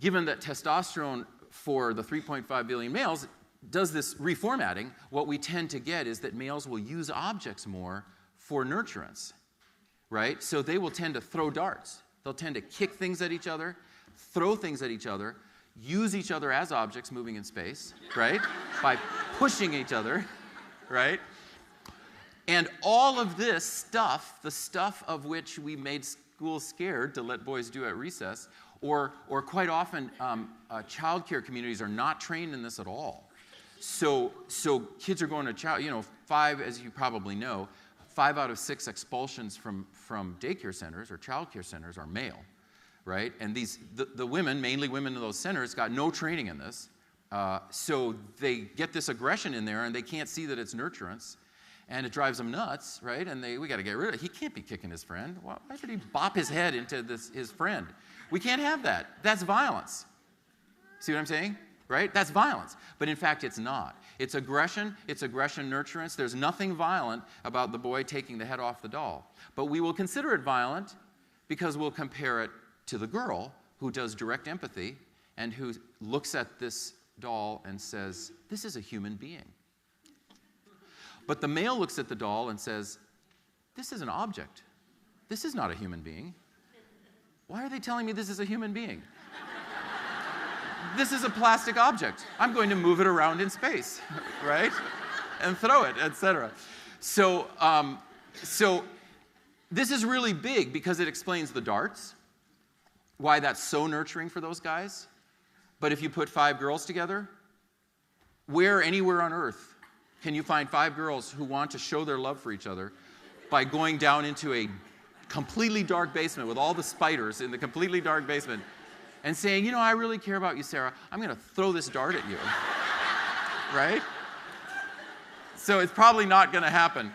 given that testosterone for the 3.5 billion males does this reformatting, what we tend to get is that males will use objects more for nurturance, right? So they will tend to throw darts. They'll tend to kick things at each other, throw things at each other, use each other as objects moving in space, right? By pushing each other, right? And all of this stuff, the stuff of which we made school scared to let boys do at recess, or quite often child care communities are not trained in this at all. So kids are going to as you probably know, 5 out of 6 expulsions from daycare centers or child care centers are male, right? And the women, mainly women in those centers, got no training in this. So they get this aggression in there and they can't see that it's nurturance. And it drives them nuts, right? And we got to get rid of it. He can't be kicking his friend. Why should he bop his head into his friend? We can't have that. That's violence. See what I'm saying? Right? That's violence. But in fact, it's not. It's aggression. It's aggression nurturance. There's nothing violent about the boy taking the head off the doll. But we will consider it violent because we'll compare it to the girl who does direct empathy and who looks at this doll and says, this is a human being. But the male looks at the doll and says, this is an object. This is not a human being. Why are they telling me this is a human being? This is a plastic object. I'm going to move it around in space, right? And throw it, etc. So this is really big because it explains the darts, why that's so nurturing for those guys. But if you put 5 girls together, where anywhere on Earth can you find 5 girls who want to show their love for each other by going down into a completely dark basement with all the spiders in the completely dark basement and saying, I really care about you, Sarah. I'm going to throw this dart at you. Right? So it's probably not going to happen.